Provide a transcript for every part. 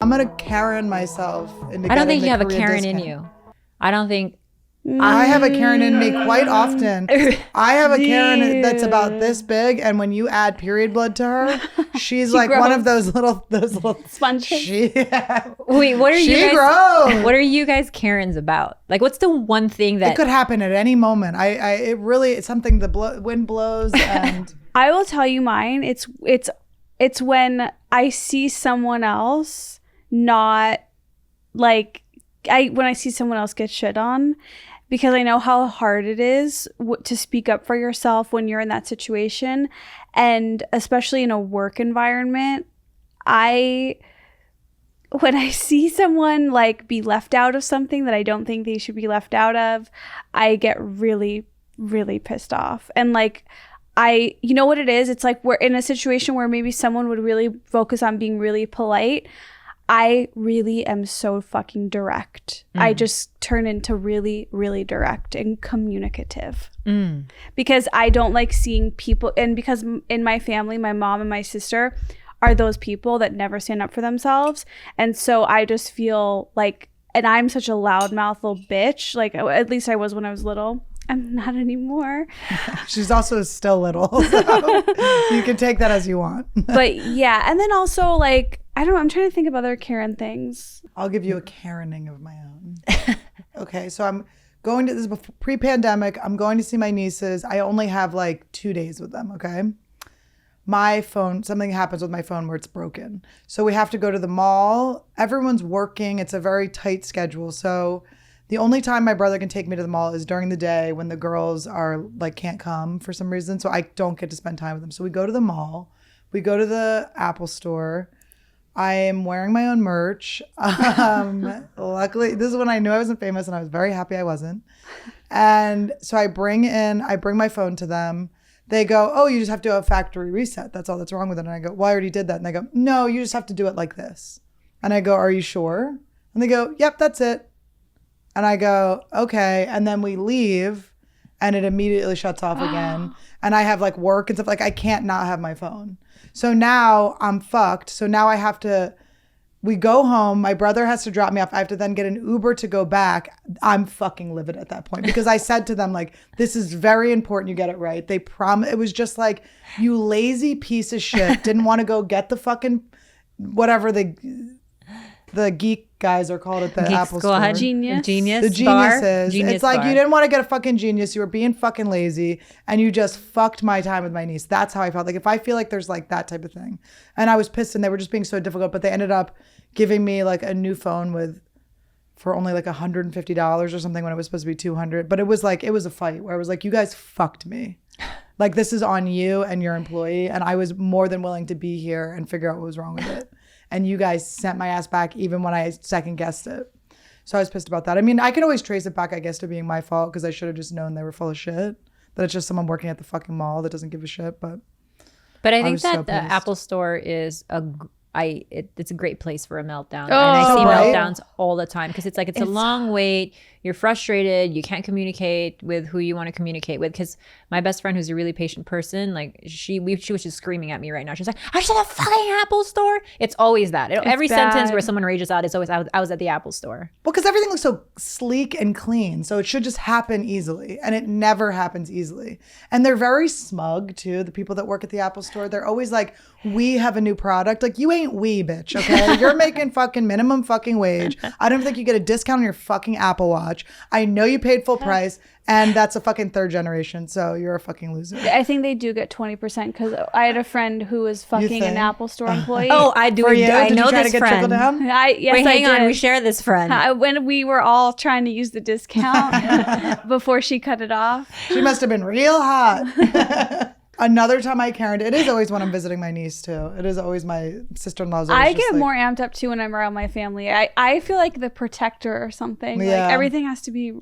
I'm going to Karen myself into I don't think you have a Korea Karen discount. in you. I don't think. I have a Karen in me quite often. I have a Karen that's about this big, and when you add period blood to her, she's like one of those little sponges. Wait, what are she you guys? grows. What are you guys Karens about? Like, what's the one thing that It could happen at any moment. It's something the wind blows and. I will tell you mine. It's when I see someone else not like when I see someone else get shit on, because I know how hard it is to speak up for yourself when you're in that situation, and especially in a work environment. When I see someone like be left out of something that I don't think they should be left out of, I get really, really pissed off. And like, you know what it is? It's like we're in a situation where maybe someone would really focus on being really polite. I really am so fucking direct. I just turn into really, really direct and communicative. Because I don't like seeing people, and because in my family, my mom and my sister are those people that never stand up for themselves. And so I just feel like, and I'm such a loudmouth little bitch. Like, at least I was when I was little. I'm not anymore. She's also still little, so you can take that as you want. But yeah, and then also like, I don't know, I'm trying to think of other Karen things. I'll give you a Karening of my own. Okay, so I'm going to, this is pre-pandemic, I'm going to see my nieces. I only have like 2 days with them, okay? My phone, something happens with my phone where it's broken. So we have to go to the mall. Everyone's working. It's a very tight schedule. So the only time my brother can take me to the mall is during the day when the girls are like can't come for some reason. So I don't get to spend time with them. So we go to the mall. We go to the Apple store. I am wearing my own merch. Luckily, this is when I knew I wasn't famous and I was very happy I wasn't. And so I bring my phone to them. They go, oh, you just have to do a factory reset. That's all that's wrong with it. And I go, well, I already did that. And they go, no, you just have to do it like this. And I go, are you sure? And they go, yep, that's it. And I go, okay. And then we leave and it immediately shuts off again. And I have like work and stuff. Like I can't not have my phone. So now I'm fucked. So now we go home. My brother has to drop me off. I have to then get an Uber to go back. I'm fucking livid at that point because I said to them, like, this is very important. You get it right. They it was just like, you lazy piece of shit. Didn't want to go get the fucking, whatever the geek guys are called at the Geek Apple Squad. store. Genius. The Bar. geniuses. Genius It's like bar. you didn't want to get a fucking genius. You were being fucking lazy and you just fucked my time with my niece. That's how I felt. Like if I feel like there's like that type of thing. And I was pissed and they were just being so difficult, but they ended up giving me like a new phone for only like $150 or something when it was supposed to be $200. But it was a fight where I was like, you guys fucked me. Like this is on you and your employee. And I was more than willing to be here and figure out what was wrong with it. And you guys sent my ass back even when I second guessed it. So I was pissed about that. I mean, I can always trace it back, I guess, to being my fault because I should have just known they were full of shit. That it's just someone working at the fucking mall that doesn't give a shit. But I think was that so the pissed. Apple store is it's a great place for a meltdown. And Oh. I see Right? meltdowns all the time because it's a long wait. You're frustrated. You can't communicate with who you want to communicate with. Because my best friend, who's a really patient person, like she was just screaming at me right now. She's like, "I was at the fucking Apple store." It's always that. Every sentence bad. where someone rages out, it's always I was at the Apple store. Well, because everything looks so sleek and clean. So it should just happen easily. And it never happens easily. And they're very smug, too. The people that work at the Apple store, they're always like, we have a new product. Like, you ain't we, bitch, okay? You're making fucking minimum fucking wage. I don't think you get a discount on your fucking Apple Watch. I know you paid full price. And that's a fucking third generation. So you're a fucking loser. I think they do get 20% because I had a friend who was fucking an Apple store employee. Oh, I do. For you? I Did know you try this to get trickle friend. down? Yes, Wait, hang I on. did. We share this friend. When we were all trying to use the discount before she cut it off. She must have been real hot. Another time I Karened, it is always when I'm visiting my niece too. It is always my sister-in-law's. I get more amped up too when I'm around my family. I feel like the protector or something. Yeah. Like everything has to be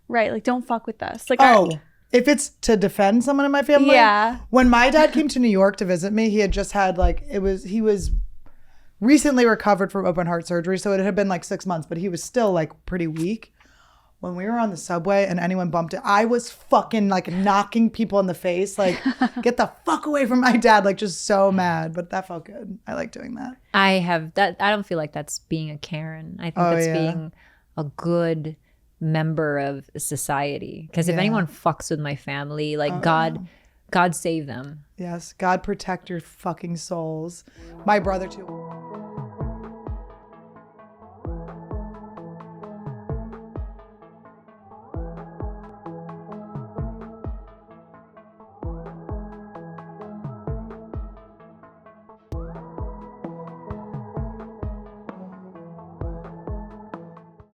right. Like don't fuck with us. Like if it's to defend someone in my family. Yeah. When my dad came to New York to visit me, he had just had he was recently recovered from open heart surgery. So it had been like 6 months, but he was still like pretty weak. when we were on the subway and anyone bumped it, I was fucking like knocking people in the face. Like, get the fuck away from my dad. Like, just so mad. But that felt good. I like doing that. I don't feel like that's being a Karen. I think that's being a good member of society. Because if anyone fucks with my family, like God save them. Yes. God protect your fucking souls. My brother too.